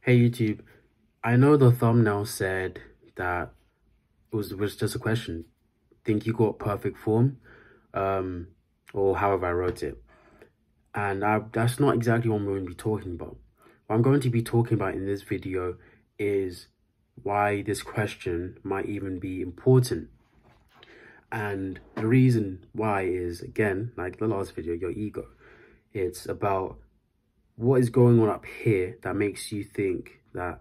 Hey YouTube, I know the thumbnail said that it was just a question. Think you got perfect form? Or however I wrote it. And that's not exactly what I'm going to be talking about. What I'm going to be talking about in this video is why this question might even be important. And the reason why is, again, like the last video, your ego. It's about what is going on up here that makes you think that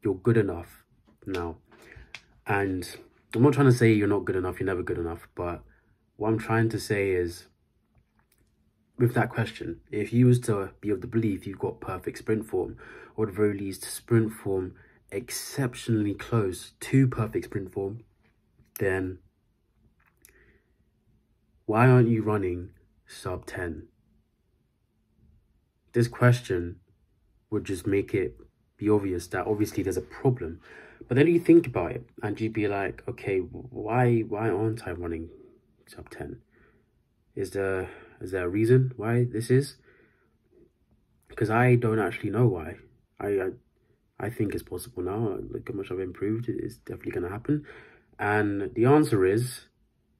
you're good enough now. And I'm not trying to say you're not good enough, you're never good enough, but what I'm trying to say is, with that question, if you was to be of the belief you've got perfect sprint form, or at the very least sprint form exceptionally close to perfect sprint form, then why aren't you running sub 10? This question would just make it be obvious that obviously there's a problem. But then you think about it and you'd be like, okay, why aren't I running sub 10? Is there a reason why this is? Because I don't actually know why. I think it's possible now. Look how much I've improved. It's definitely going to happen. And the answer is,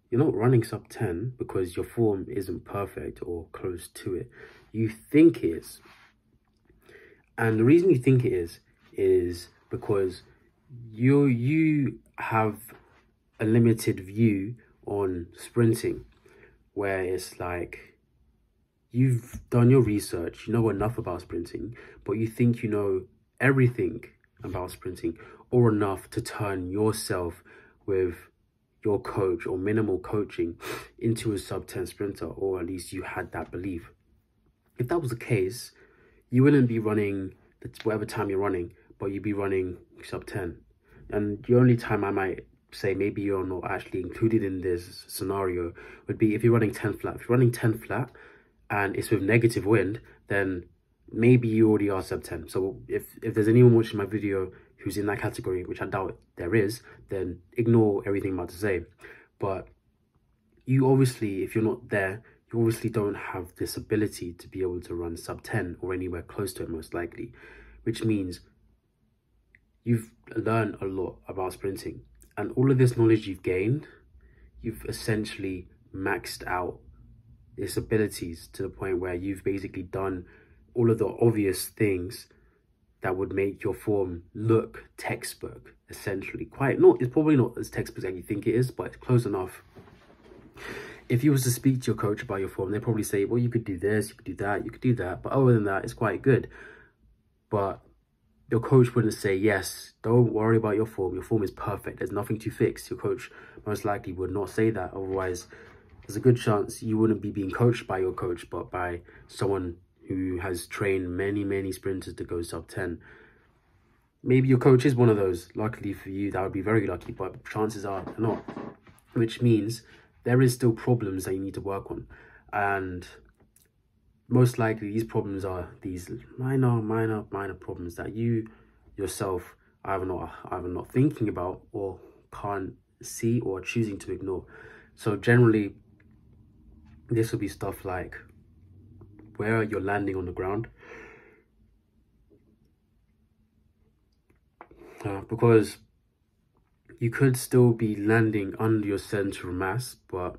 you're not running sub 10 because your form isn't perfect or close to it. You think it is. And the reason you think it is because you have a limited view on sprinting, where it's like you've done your research, you know enough about sprinting, but you think you know everything about sprinting, or enough to turn yourself with your coach or minimal coaching into a sub 10 sprinter, or at least you had that belief. If that was the case, you wouldn't be running whatever time you're running, but you'd be running sub 10. And the only time I might say maybe you're not actually included in this scenario would be if you're running 10 flat. If you're running 10 flat and it's with negative wind, then maybe you already are sub 10. So if there's anyone watching my video who's in that category, which I doubt there is, then ignore everything I'm about to say. But you obviously, if you're not there, you obviously don't have this ability to be able to run sub 10 or anywhere close to it, most likely, which means you've learned a lot about sprinting. And all of this knowledge you've gained, you've essentially maxed out its abilities to the point where you've basically done all of the obvious things that would make your form look textbook, essentially. It's probably not as textbook as you think it is, but it's close enough. If you was to speak to your coach about your form, they'd probably say, well, you could do this, you could do that, you could do that. But other than that, it's quite good. But your coach wouldn't say, yes, don't worry about your form. Your form is perfect. There's nothing to fix. Your coach most likely would not say that. Otherwise, there's a good chance you wouldn't be being coached by your coach, but by someone who has trained many sprinters to go sub 10. Maybe your coach is one of those. Luckily for you, that would be very lucky, but chances are not. Which means there is still problems that you need to work on. And most likely these problems are these minor problems that you yourself are either not thinking about or can't see or choosing to ignore. So generally, this will be stuff like where you're landing on the ground. Because you could still be landing under your center of mass, but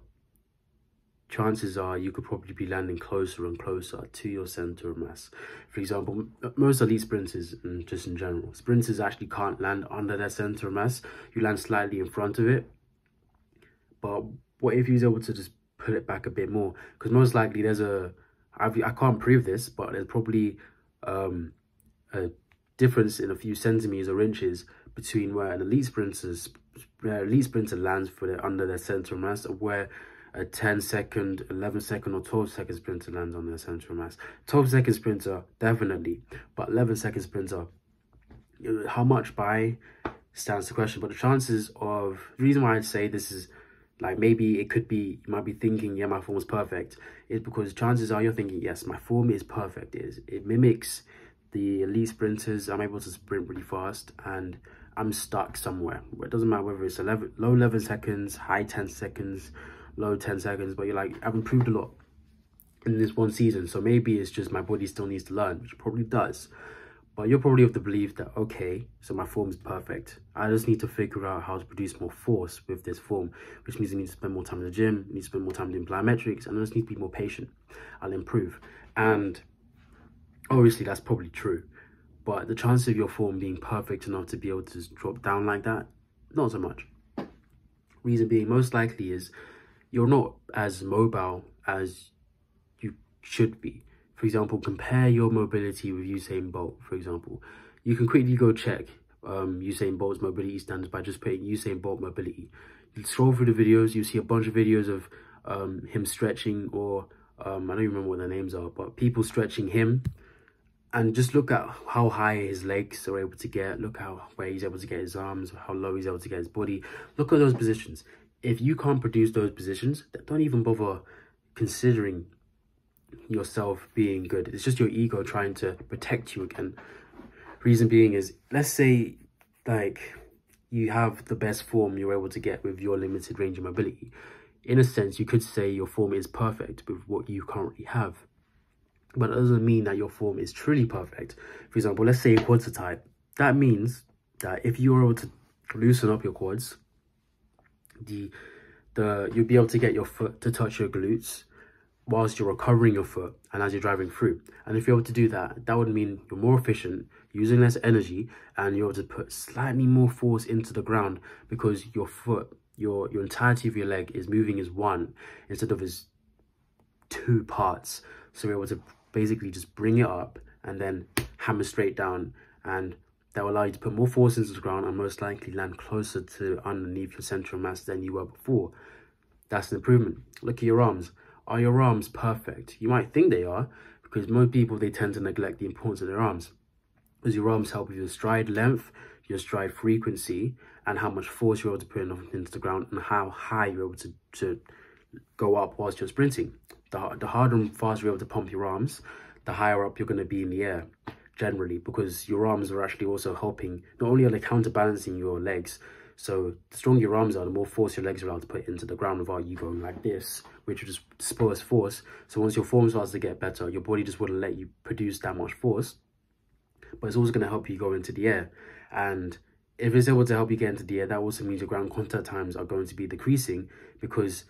chances are you could probably be landing closer and closer to your center of mass. For example, most elite sprinters, and just in general, sprinters actually can't land under their center of mass. You land slightly in front of it. But what if you was able to just pull it back a bit more? Because most likely there's I can't prove this, but there's probably a difference in a few centimeters or inches between where an elite sprinter lands for under their center of mass, and where a 10-second, 11-second, or 12-second sprinter lands on their center of mass. 12-second sprinter, definitely, but 11-second sprinter, how much by stands the question. But the chances of, the reason why I'd say this is, like, maybe it could be, you might be thinking, yeah, my form is perfect, is because chances are you're thinking, yes, my form is perfect. It mimics the elite sprinters. I'm able to sprint really fast, and I'm stuck somewhere. It doesn't matter whether it's low 11 seconds, high 10 seconds, low 10 seconds, but you're like, I've improved a lot in this one season, so maybe it's just my body still needs to learn, which it probably does. But you're probably of the belief that, okay, so my form is perfect. I just need to figure out how to produce more force with this form, which means I need to spend more time in the gym, I need to spend more time doing plyometrics, and I just need to be more patient. I'll improve. And obviously that's probably true. But the chance of your form being perfect enough to be able to just drop down like that, not so much. Reason being, most likely is you're not as mobile as you should be. For example, compare your mobility with Usain Bolt, for example. You can quickly go check Usain Bolt's mobility standards by just putting Usain Bolt mobility. You scroll through the videos, you see a bunch of videos of him stretching, or I don't even remember what their names are, but people stretching him. And just look at how high his legs are able to get. Look where he's able to get his arms, how low he's able to get his body. Look at those positions. If you can't produce those positions, don't even bother considering yourself being good. It's just your ego trying to protect you again. Reason being is, let's say like you have the best form you're able to get with your limited range of mobility. In a sense, you could say your form is perfect with what you currently have. But it doesn't mean that your form is truly perfect. For example, let's say your quads are tight. That means that if you're able to loosen up your quads, you'll be able to get your foot to touch your glutes whilst you're recovering your foot and as you're driving through. And if you're able to do that, that would mean you're more efficient, using less energy, and you're able to put slightly more force into the ground because your foot, your entirety of your leg is moving as one instead of as two parts. So you're able to basically just bring it up and then hammer straight down, and that will allow you to put more force into the ground and most likely land closer to underneath your central mass than you were before. That's an improvement. Look at your arms. Are your arms perfect? You might think they are, because most people, they tend to neglect the importance of their arms, because your arms help with your stride length, your stride frequency, and how much force you're able to put into the ground, and how high you're able to go up whilst you're sprinting. The harder and faster you're able to pump your arms, the higher up you're going to be in the air, generally, because your arms are actually also helping. Not only are they counterbalancing your legs, so the stronger your arms are, the more force your legs are allowed to put into the ground without you going like this, which will just disperse force. So once your form starts to get better, your body just wouldn't let you produce that much force, but it's also going to help you go into the air. And if it's able to help you get into the air, that also means your ground contact times are going to be decreasing, because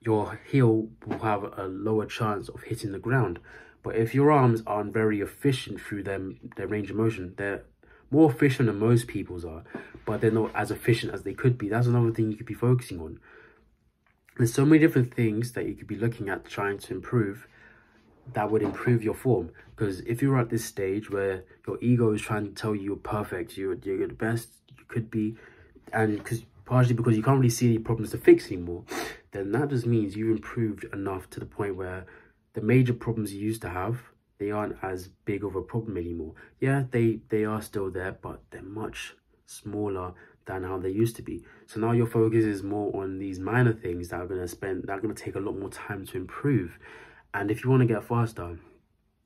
your heel will have a lower chance of hitting the ground. But if your arms aren't very efficient through their range of motion, they're more efficient than most people's are, but they're not as efficient as they could be. That's another thing you could be focusing on. There's so many different things that you could be looking at trying to improve that would improve your form. Because if you're at this stage where your ego is trying to tell you you're perfect, you're the best you could be, and partially because you can't really see any problems to fix anymore, then that just means you've improved enough to the point where the major problems you used to have, they aren't as big of a problem anymore. Yeah, they are still there, but they're much smaller than how they used to be. So now your focus is more on these minor things that are going to take a lot more time to improve. And if you want to get faster,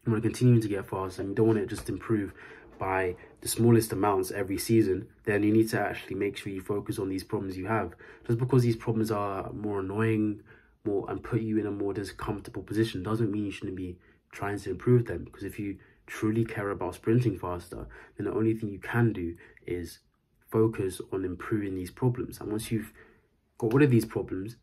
you want to continue to get faster, and you don't want it just to improve by the smallest amounts every season, then you need to actually make sure you focus on these problems you have. Just because these problems are more annoying and put you in a more discomfortable position doesn't mean you shouldn't be trying to improve them. Because if you truly care about sprinting faster, then the only thing you can do is focus on improving these problems. And once you've got rid of these problems,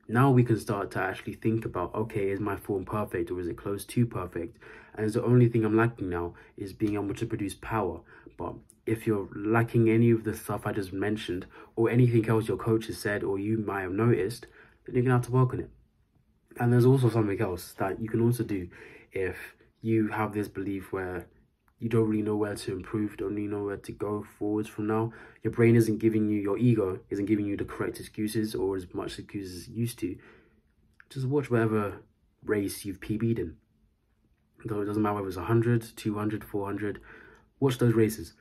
now we can start to actually think about, okay, is my form perfect or is it close to perfect? And the only thing I'm lacking now is being able to produce power. But if you're lacking any of the stuff I just mentioned, or anything else your coach has said or you might have noticed, then you're gonna have to work on it. And there's also something else that you can also do if you have this belief where you don't really know where to improve, don't really know where to go forwards from now. Your brain isn't giving you, your ego isn't giving you the correct excuses or as much excuses as it used to. Just watch whatever race you've PB'd in. It doesn't matter whether it's 100, 200, 400. Watch those races.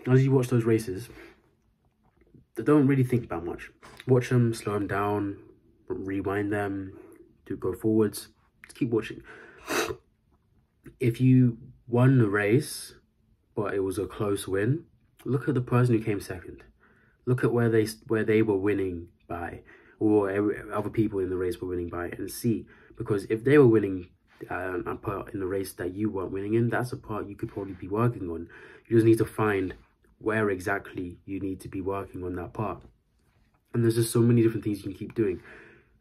As you watch those races, don't really think about much. Watch them, slow them down, rewind them, go forwards. Just keep watching. If you won the race, but it was a close win, look at the person who came second. Look at where they were winning by, or other people in the race were winning by, and see. Because if they were winning and part in the race that you weren't winning in, that's a part you could probably be working on. You just need to find where exactly you need to be working on that part. And there's just so many different things you can keep doing.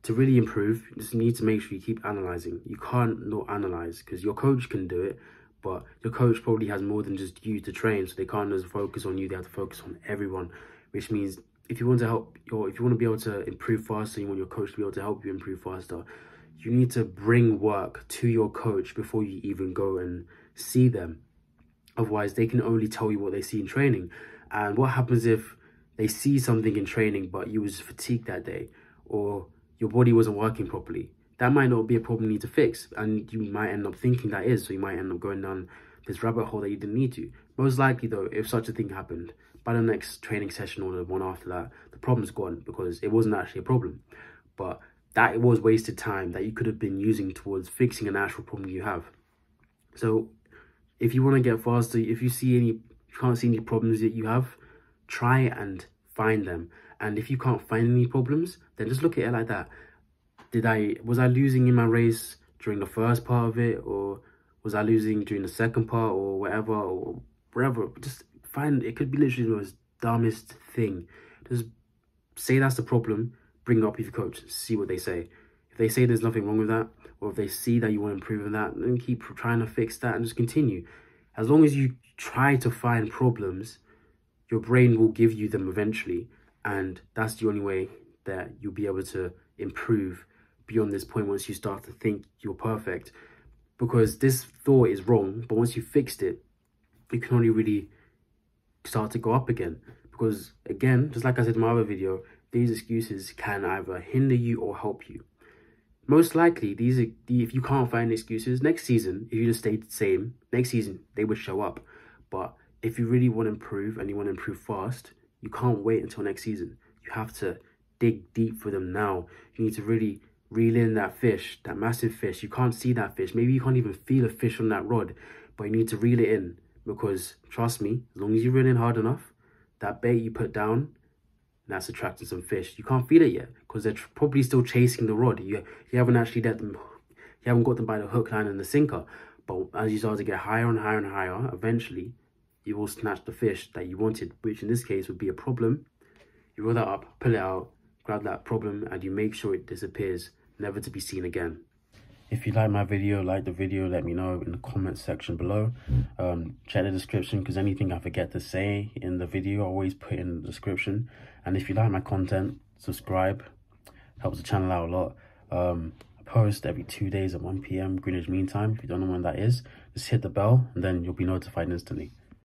To really improve, you just need to make sure you keep analysing. You can't not analyse, because your coach can do it, but your coach probably has more than just you to train, so they can't just focus on you, they have to focus on everyone, which means if you want to help if you want to be able to improve faster, you want your coach to be able to help you improve faster, you need to bring work to your coach before you even go and see them. Otherwise, they can only tell you what they see in training. And what happens if they see something in training, but you was fatigued that day, or your body wasn't working properly? That might not be a problem you need to fix, and you might end up thinking that is, so you might end up going down this rabbit hole that you didn't need to. Most likely though, if such a thing happened, by the next training session or the one after that, the problem's gone, because it wasn't actually a problem. But that was wasted time that you could have been using towards fixing an actual problem you have. So if you want to get faster, if you can't see any problems that you have, try and find them. And if you can't find any problems, then just look at it like that. Was I losing in my race during the first part of it, or was I losing during the second part, or whatever, or wherever? Just find, it could be literally the most dumbest thing. Just say that's the problem, bring it up with your coach, see what they say. If they say there's nothing wrong with that, or if they see that you want to improve on that, then keep trying to fix that and just continue. As long as you try to find problems, your brain will give you them eventually, and that's the only way that you'll be able to improve beyond this point once you start to think you're perfect. Because this thought is wrong, but once you fixed it, you can only really start to go up again. Because again, just like I said in my other video, these excuses can either hinder you or help you. Most likely, if you can't find excuses, next season, if you just stayed the same, next season, they would show up. But if you really want to improve, and you want to improve fast, you can't wait until next season. You have to dig deep for them now. You need to really reel in that fish, that massive fish. You can't see that fish. Maybe you can't even feel a fish on that rod, but you need to reel it in. Because trust me, as long as you reel in hard enough, that bait you put down, that's attracting some fish. You can't feel it yet, because they're probably still chasing the rod. You haven't actually let them, you haven't got them by the hook, line, and the sinker. But as you start to get higher and higher and higher, eventually you will snatch the fish that you wanted, which in this case would be a problem. You roll that up, pull it out, grab that problem, and you make sure it disappears, never to be seen again. If you like my video, like the video, let me know in the comment section below. Check the description, because anything I forget to say in the video, I always put in the description. And if you like my content, subscribe. Helps the channel out a lot. I post every 2 days at 1 PM Greenwich Mean Time. If you don't know when that is, just hit the bell, and then you'll be notified instantly.